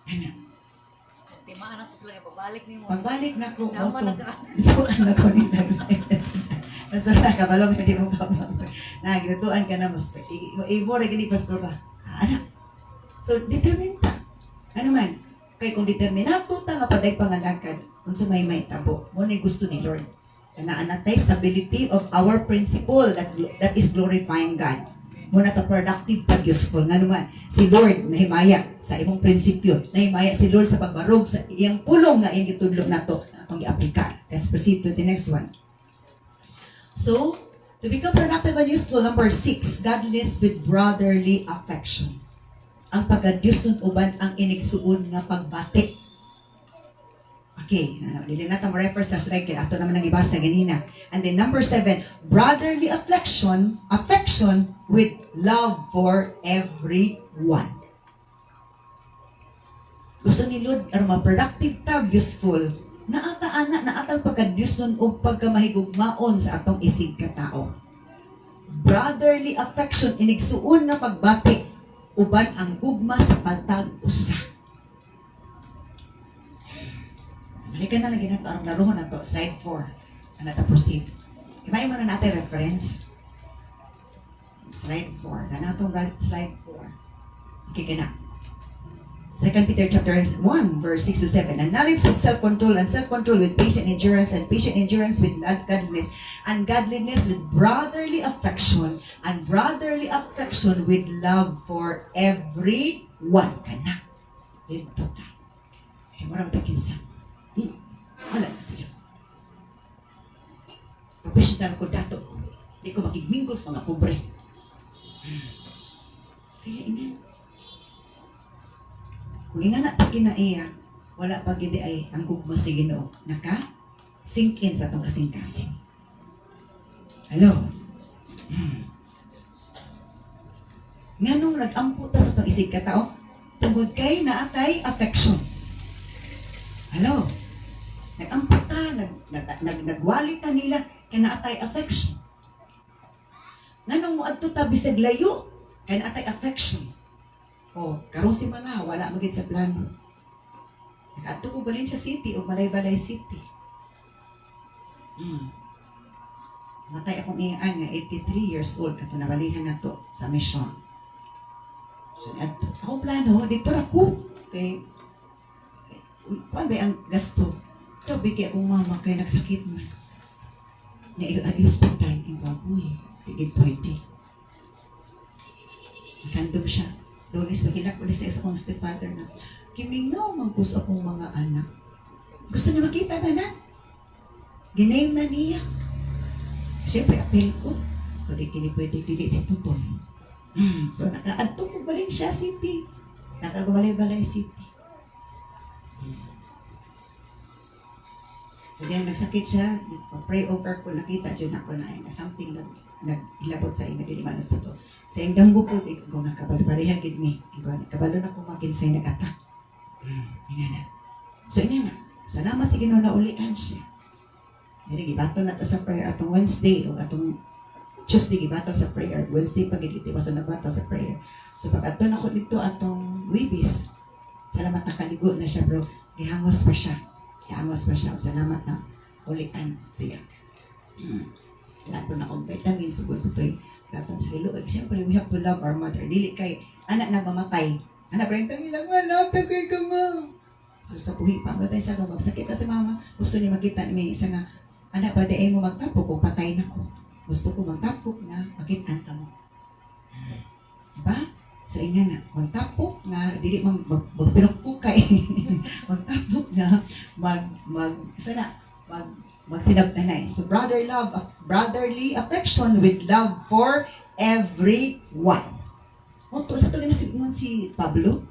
Ano? Timaan na ito sila. Pabalik ni mo. Pagbalik na ko. Naman Ituan na ko nilagay. Pastora, kabalong hindi mo kabalo. Ginutuan ka na mas. Ibore ka ni pastora. Anak. So, determined ta. Ano man? Kay kung determinato ta nga paday pangalagad, kung sa may tabo, mo na gusto ni Lord. Naanatay stability of our principle that is glorifying God. Muna ta productive tag useful. Nga naman, si Lord nahimaya sa imong prinsipyo. Nahimaya si Lord sa pagbarog sa iyang pulong nga iyang gitudlo nato atong i-aplika. Let's proceed to the next one. So, to become productive and useful, number 6, godliness with brotherly affection. Ang pagka-Diyos nun uban ang inigsuon nga pagbati. Okay, dili na mo refer sa slide kaya ato naman ang ibasa ganina. And then number 7, brotherly affection with love for everyone. Gusto ni Lord aron ma-productive tag useful. Naatang pagka-Diyos nun o pagkamahigugmaon sa atong isig ka tao. Brotherly affection, inigsuon nga pagbati uban ang gugma sa pagtag-usa. Balikan na lagi nato ang laruhon nato, slide 4. Ano ta proceed. Ibahin mo na natin reference. Slide 4. Gana itong slide 4. Okay, gana. 2 Peter chapter 1, verse 6 to 7. And knowledge with self-control, and self-control with patient endurance, and patient endurance with godliness, and godliness with brotherly affection, and brotherly affection with love for everyone. Kana. Dito ta. Kaya mo na matakinsa. Wala na sila. Professional ko dato ko. Hindi ko makigmingkol sa mga pobre. Kaya ina. Kung ingana ta kinaiya, wala pa gidi ay ang gugma sa Ginoo. Naka sink in sa atong kasing-kasing. Hello. Nganong nag-ampo ta sa atong isig ka tao? Tungod kay naatay affection. Hello. Nag-ampo ta, nagwali ta nila kay naatay affection. Nganong moadto ta bisag layo kay naatay affection. O, karon si mana, wala magid sa plano. Nakaadto ko Valencia City o Balay-Balay City. Matay akong iyaan nga 83 years old kato nabalihan na to sa mission. So, akong plano, dito ako. Kay, kuan ba ang gasto? Ito, bigay akong mama kay nagsakit man. Na hospital, yung bagoy. Bigay pwede. Nakandom siya. Lunes, maghilak ulit sa isang stepfather na, kimingaw mangkus akong mga anak. Gusto niya makita na na. Giname na niya. Siyempre, apel ko. Kung di kini pwede, dili si Putol. So, nakaadto ko Valencia City. Nakagumalay-balay City. So, diyan nagsakit siya. Pray over ko. Nakita dyan ako na something na naghilabot sa inyo. Dili man hospital. Sa iyong damgo po, ikaw nga kabalo-pareha gid mi. Kabalo na kung makinsay nag-attack. Ina na. So, ina na. Salamat sa Ginoo na ulian siya. Dili, gibatol na to sa prayer atong Wednesday o atong Tuesday gibatol sa prayer. Wednesday pag itiwas na nagbatol sa prayer. So, pag ato na ko dito atong Wibis, salamat na kaligo na siya bro. Gihangos pa siya. Salamat na ulian siya. Lato na akong vitamins. Gusto ito'y gatong sa ilo. Siyempre, we have to love our mother. Dili kay anak na mamatay. Anak, berintang ilang wala. Tagay ka nga. So, sa puhi pa. Ano tayo sa gawa? Magsakit na si mama. Gusto niya makita may isa nga, anak, padain mo magtapok kung patay na ko. Gusto ko magtapok nga, makitaan ka mo. Diba? So, inga na. Magtapok nga, dili magpinukpukay. Magtapok nga, magsinabtanay. So, brotherly affection with love for everyone. O, sa ito na si Pablo.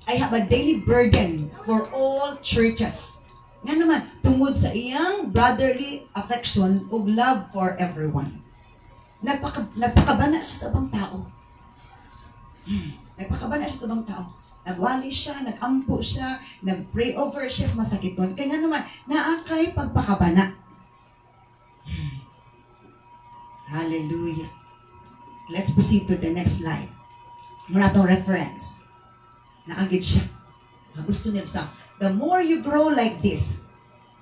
I have a daily burden for all churches. Nga naman, tungod sa iyang brotherly affection o love for everyone. Nagpakabana siya sa ibang tao. Nagwali siya, nagampo siya, nagpray over siya sa masakiton. Kaya nga naman, naakay pagpakabana. Hallelujah. Let's proceed to the next slide. Muna itong reference. Naagid siya. Gusto niya sa, the more you grow like this,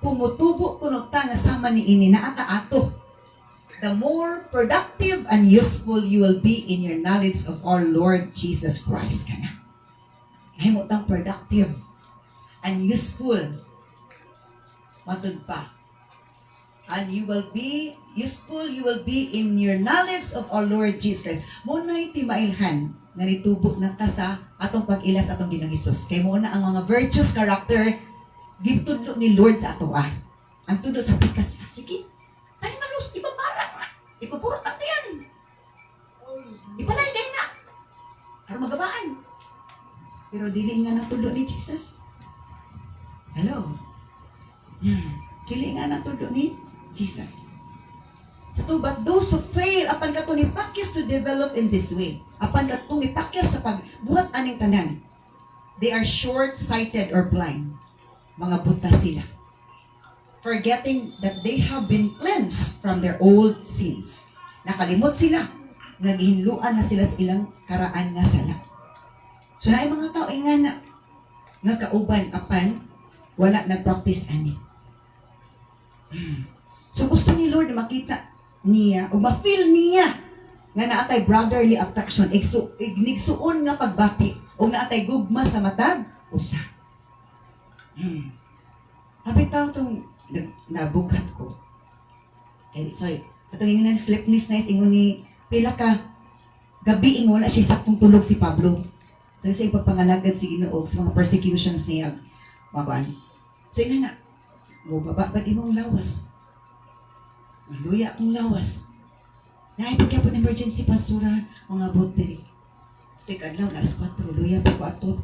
kumutubo kuno ta nga sama ni ini na ato, the more productive and useful you will be in your knowledge of our Lord Jesus Christ. Kana. Ay mo tang productive and useful. Matod pa. And you will be useful, you will be in your knowledge of our Lord Jesus Christ. Muna'y timailhan nga nitubo na ta sa atong pag-ilas atong Ginoong Hesus. Kay mo na ang mga virtues, character, gitudlo ni Lord sa ato Ang tudo sa pikas na. Sige, tayo na Luz, ipaparang na. Ipapurot ang tiyan. Ipalay na. Para magabaan. Pero dili nga natulo ni Jesus. Hello? Dili nga natulo ni Jesus. But those who fail, apan kato ni pakyas to develop in this way. Apan kato ni pakyas sa pagbuhat aning tanan. They are short-sighted or blind. Mga buta sila. Forgetting that they have been cleansed from their old sins. Nakalimot sila. Naghinluan na sila sa ilang karaan nga sala. So na mga tao nga kauban apan wala nag-practice ani. So gusto ni Lord na makita niya o ma-feel niya nga naatay brotherly affection, ignigsuon nga pagbati o naatay gugma sa matag usa. Habitaw tong nabugat ko. Kaya sorry, katong ingon na sleepless night ingon ni pila ka gabi ingon wala siya saktong tulog si Pablo. So sa ipagpangalagad si Ginoo sa mga persecutions niya maban. So ingon na mo baba imong lawas. Maluya akong lawas. Naipagya po ng emergency pastoral mga boteri. Ito'y kadlaw na alas 4, luya po ko ato.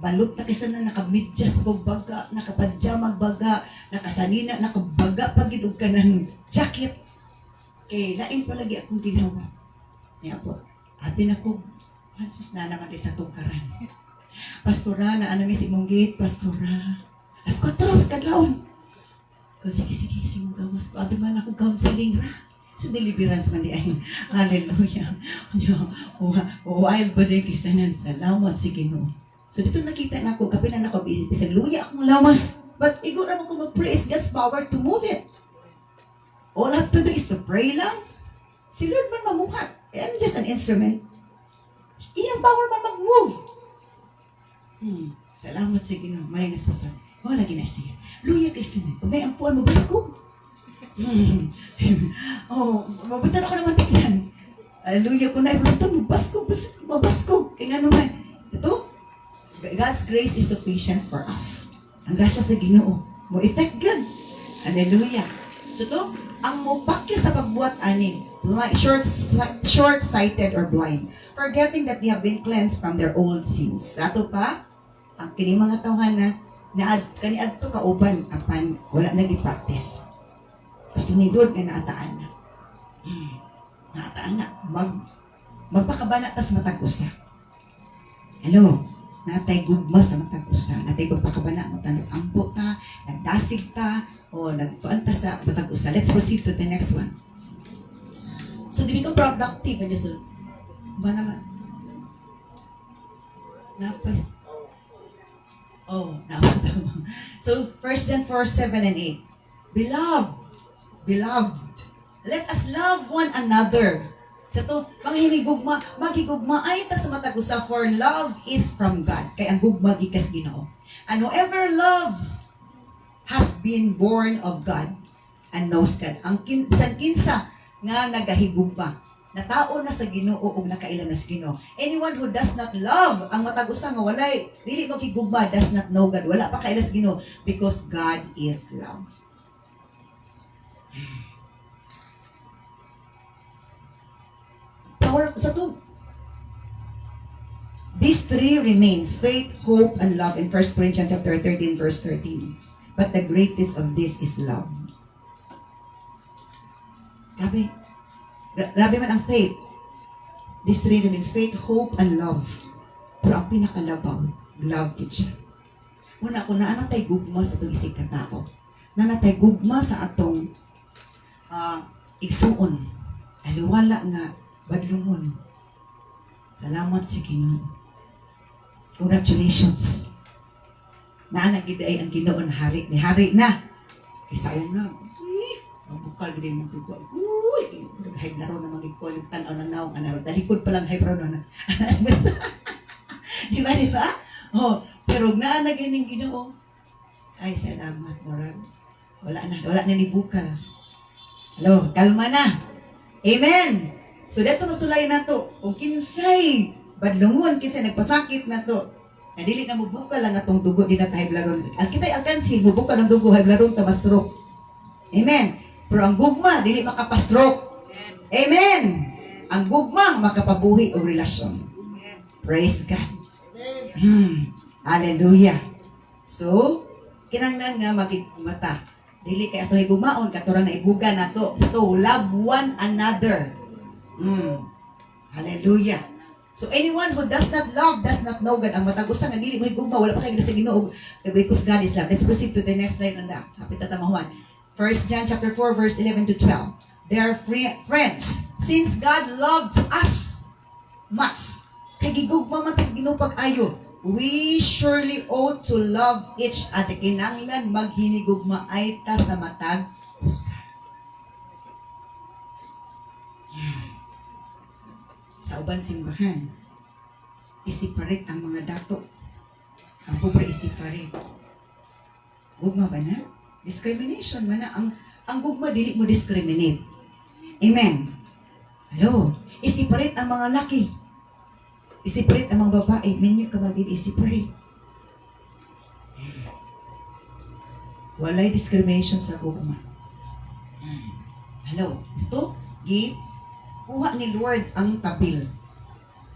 Balot na kisa na nakamidyas ko baga, nakapadyamag baga, nakasanina, nakabaga pagidog ka ng jacket. Kay lain palagi akong ginawa. Niya po, atin ako, Jesus na naman sa tungkaran. Pastora, na ano si mong gate, pastora. Alas 4, kadlawon. Sige, simong gawas ko. Abi man ako counseling ra. So, deliverance man di ay. Hallelujah. While ba rin kisanan, salamat si Ginoo. So, dito nakita na ako, kapinan ako, bisag luya akong lawas. But, igo naman ko mag-praise God's power to move it. All I have to do is to pray lang. Si Lord man mamuhat. I'm just an instrument. Iyang power man mag-move. Salamat si Ginoo. Malinas pa sa wala lagi na siya. Luya kay siya. Pag may ampuan mo, basko. Mabutan ako naman tignan. Luya ko na, mabutan mo, basko. Kaya nga naman, ito, God's grace is sufficient for us. Ang grasya sa Ginoo. Mo effect God. Hallelujah. So to, ang mupakya sa pagbuhat ani, short-sighted or blind, forgetting that they have been cleansed from their old sins. Ato pa, ang kini mga tawhana, na kaniadto kauban apan wala nang i-practice. Gusto ni Lord nga naataan na. Naataan na. Magpakabana ta sa matag usa. Hello? Natay gugma sa matag usa. Natay pagpakabana mo ta, nag-ampo ta, nagdasig ta, o nagtuan ta sa matag usa. Let's proceed to the next one. So, di ko productive. Ano so? Ba naman? Napais. So, 1 John 4:7 and 8. Beloved, let us love one another. Sa to, mga hinigugma, maghigugma ay ta sa matag usa, for love is from God. Kay ang gugma gikas Ginoo. And whoever loves has been born of God and knows God. Ang kinsa nga nagahigugma, natao na sa Ginoo ug nakailan na sa Ginoo. Anyone who does not love, ang matag usa nga walay dili magigugma, does not know God. Wala pa kaila sa Ginoo because God is love. Power sa to. These three remains, faith, hope, and love in 1 Corinthians chapter 13 verse 13. But the greatest of this is love. Grabe man ang faith. These three remains, faith, hope, and love. Pero ang pinakalabaw, love it siya. Una ko na anatay gugma sa itong isig katao. Nanatay gugma sa atong igsuon. Aliwala nga badlungon. Salamat sa Ginoo. Congratulations. Naanagid ay ang Ginoo na hari. Ni hari na. Kaysa una, mabukal gini mong dugo. Uy! Nag-hype na rin na magigko. Nagtanaw ng naong anaro. Dalikod pa lang hype rin na. Di ba? Pero naanagin ng Ginoo. Ay, salamat, Morag. Wala na ni bukal. Hello, kalma na. Amen! So, dito masulay na to. Kung kinsay, badlungon, kinsay nagpasakit na to. Nadili na mubukal lang atong dugo din at hyblaron. Ang kita'y alkansi, mubukal ang dugo, hyblaron, tabastroke. Amen! Pero ang gugma, dili makapastroke. Amen! Ang gugma, makapabuhi o relasyon. Praise God. Hallelujah. So, kinangnan nga magigmata. Dili kay ato gumaon, katura na ibuga na to. So, love one another. Hallelujah. So, anyone who does not love, does not know God. Ang matagusan nga dili mo higugma, wala pa kayo nasa Ginoo because God is love. Let's proceed to the next slide on that. Kapit tatamahuan. 1 John chapter 4 verse 11 to 12. They are friends. Since God loved us much, kay gigugma man tas Ginoo pag-ayo. We surely ought to love each other. Kinanglan maghinigugmaay ta sa matag usa. Sa uban simbahan, isiparit ang mga dato. Ang pobre isiparit. Gugma ba na? Discrimination man na. Ang gugma, dili mo discriminate. Amen. Hello. Isiparit ang mga laki. Isiparit ang mga babae. Minyo ka ba dili isiparit? Walay discrimination sa gugma. Hello. Ito, kuha ni Lord ang tabil.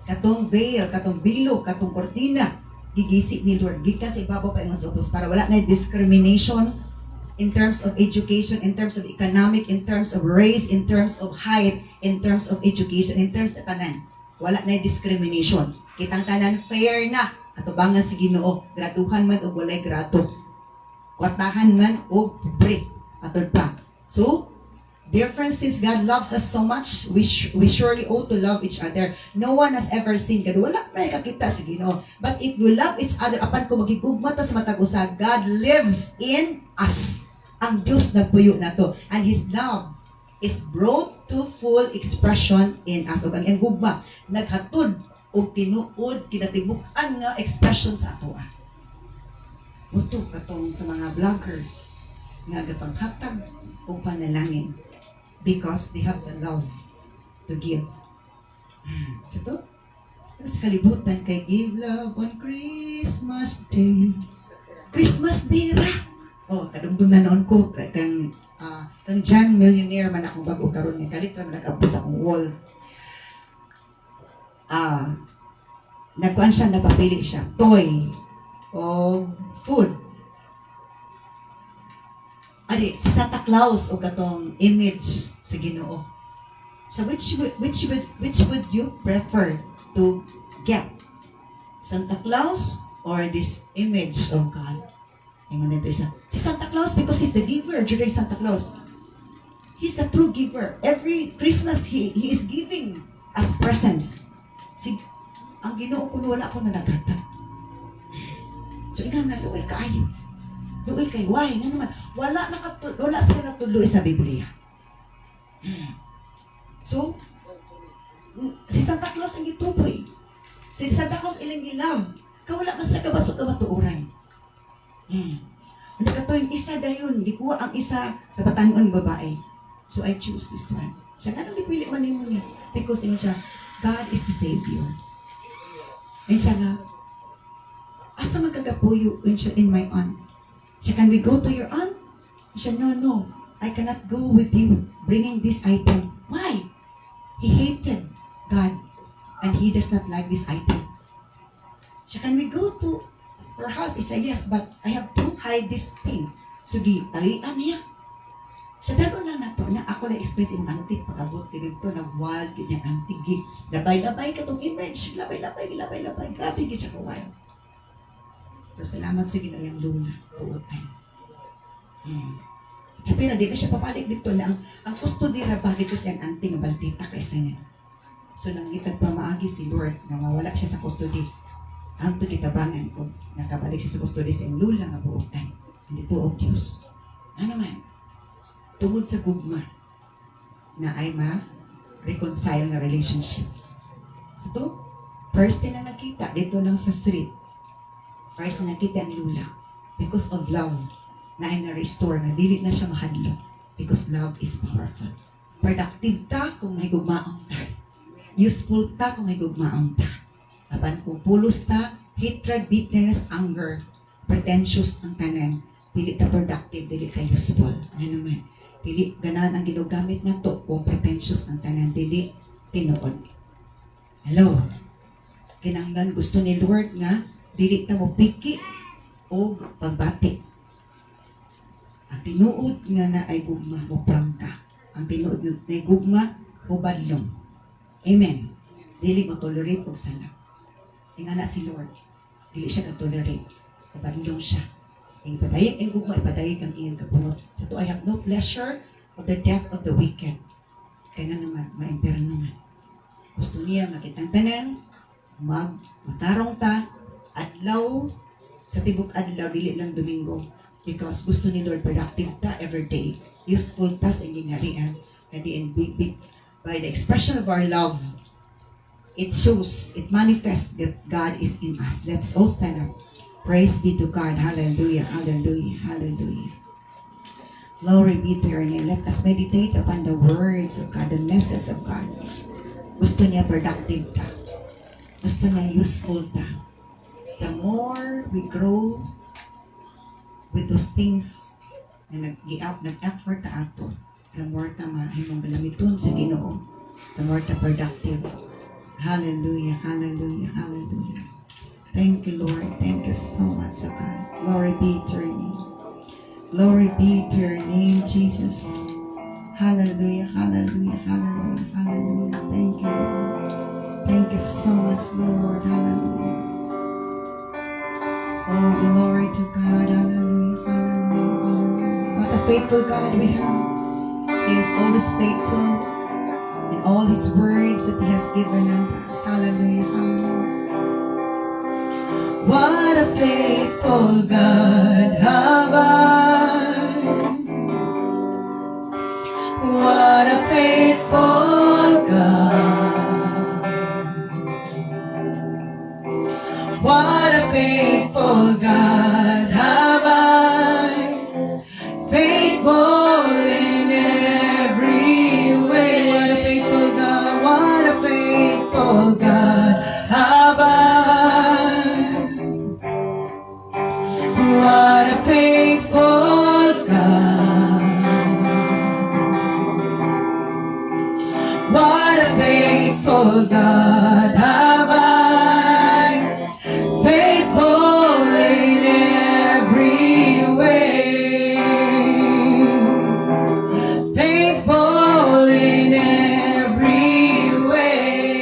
Katong veil, katong bilog, katong kortina, gigisik ni Lord. Gikan sa ibabaw pa yung supos para wala na discrimination in terms of education, in terms of economic, in terms of race, in terms of height, in terms of education, in terms of tanan. Wala na discrimination. Kitang tanan fair na. Katubangan si Ginoo. Graduhan man o walay grado. Kwartahan man o pobre. Atod pa. So, dear friends, since God loves us so much, we surely ought to love each other. No one has ever seen God. Wala na kakita si Ginoo. But if we love each other, apan ko magigugma ta sa matag usa, God lives in us. Ang Diyos nagpuyo na to. And His love is brought to full expression in us. O ang gugma, naghatod o tinuod, kinatibukan nga expression sa ato. Muto katong sa mga vlogger nga gapanghatag o panalangin. Because they have the love to give. So to, sa kalibutan kay give love on Christmas Day. Christmas Day ra. Oh, kadumduman noon ko kang John Millionaire man akong bago karon ni kalit ra man nag-abot sa akong wall. Nagkuan siya, nagpapili siya toy o food. Ari, si Santa Claus o katong image sa Ginoo. So which would you prefer to get? Santa Claus or this image of God? Ingon nito isa. Si Santa Claus because he's the giver during Santa Claus. He's the true giver. Every Christmas he is giving us presents. Ang Ginoo kuno wala ko na naghatag. So ikaw na luoy kaayo. Luoy kay why nga naman wala sila natuloy sa Biblia. So si Santa Claus ang gituboy. Si Santa Claus ilang gilove. Kawala man sila kabatuoran. Ang katoy isa dayon gikuha ang isa sa batan-on babae. So I choose this one. Siya nga nang dipili man nimo ni because siya God is the Savior. And siya nga asa magkagapuyo in my aunt. Siya, can we go to your aunt? Siya, no, I cannot go with you bringing this item. Why? He hated God and he does not like this item. Siya, can we go to her house? He said, yes, but I have to hide this thing. So, tagian niya. Siya, dalo lang na to, na ako lang expensive antique, pag-abot dito, nag-wild, ganyan antique, labay-labay ka itong image, labay-labay, grabe, ganyan siya ka-wild. Pero salamat sa ginayang luna, puotan. Sabi na, di na siya papalik dito na ang custody na ba dito siyang anting nga baldita kaysa niya. So, nangitag pa maagi si Lord na mawala siya sa custody. Ang to kitabangan ko, nakabalik siya sa custody sa iyang lula nga puotan. Hindi to of Diyos. Ano man? Tungod sa gugma na ay ma-reconcile na relationship. Ito, first nila nakita dito lang sa street. First na nakita ang lula because of love na ay na-restore na dili na siya mahadlo because love is powerful. Productive ta kung may gugmaong ta. Useful ta kung may gugmaong ta. Apan kung pulos ta, hatred, bitterness, anger, pretentious ang tanan, dili ta productive, dili ta useful. Ano naman? Dili ganan ang ginagamit na to kung pretentious ang tanan, dili tinuod. Hello? Kinanglan gusto ni Lord nga dili ta mo piki o pagbati. Ang tinuod nga na ay gugma mo prangka. Ang tinuod nga na ay gugma mo badlong. Amen. Dili mo tolerate og sala. Tinga na si Lord. Dili siya ka-tolerate. Kabadlong siya. Ipadayag ang gugma, ipadayag ang iyang kapulot. Sa to, I have no pleasure of the death of the wicked. Kaya nga naman, ma-imperno nga. Gusto niya nga kitang tanan, matarong ta, at adlaw, sa tibok adlaw, dili lang Domingo. Because gusto ni Lord productive ta every day. Useful ta sa gingharian. And by the expression of our love, it shows, it manifests that God is in us. Let's all stand up. Praise be to God. Hallelujah, hallelujah, hallelujah. Glory be to your name. Let us meditate upon the words of God, the message of God. Gusto niya productive ta. Gusto niya useful ta. The more we grow with those things na nag-effort ta ato, the more ta mahimong galamiton sa Ginoo, the more ta productive. Hallelujah, hallelujah, hallelujah. Thank you, Lord. Thank you so much, O God. Glory be to your name. Glory be to your name, Jesus. Hallelujah, hallelujah, hallelujah, hallelujah. Thank you, Lord. Thank you so much, Lord. Hallelujah. Oh, glory to God. Hallelujah, hallelujah, hallelujah. What a faithful God we have. He is always faithful in all His words that He has given unto us. Hallelujah, hallelujah. What a faithful God have I. What a faithful God. What a faithful God have I. Faithful in every way. What a faithful God. What a faithful God have I. What a faithful God. What a faithful God have I. Faithful in every way. Faithful in every way.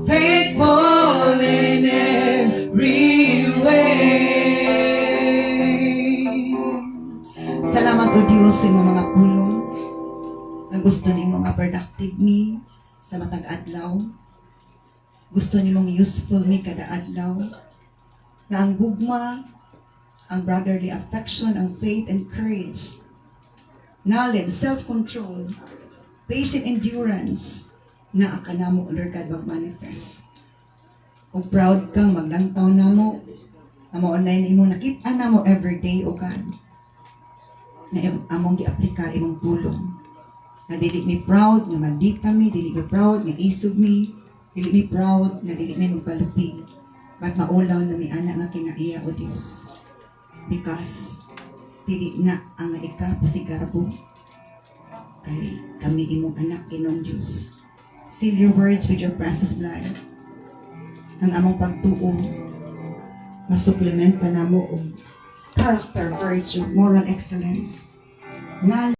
Faithful in every way. Salamat o Diyos sa imong mga pulong na gusto nimo nga productive me sa matag adlaw. Gusto nimong useful me kada adlaw. Nga ang gugma, ang brotherly affection, ang faith and courage, knowledge, self-control, patient endurance, na kanamo Lord God mag-manifest. Kung proud kang maglantaw na mo, amo online imo nakita na mo everyday o God, na among gi-aplikar imong pulong. Na dili mi proud nga maldita mi, dili mi proud nga isog mi, dili mi proud nga dili mi magpalupig. But maulaw na mi ana nga kinaiya o Dios. Because dili na ang ika pasigarbo kay kami imong anak Ginoong Dios. Seal your words with your precious blood. Ang among pagtuo masupplement pa namo og character, virtue, moral excellence, knowledge,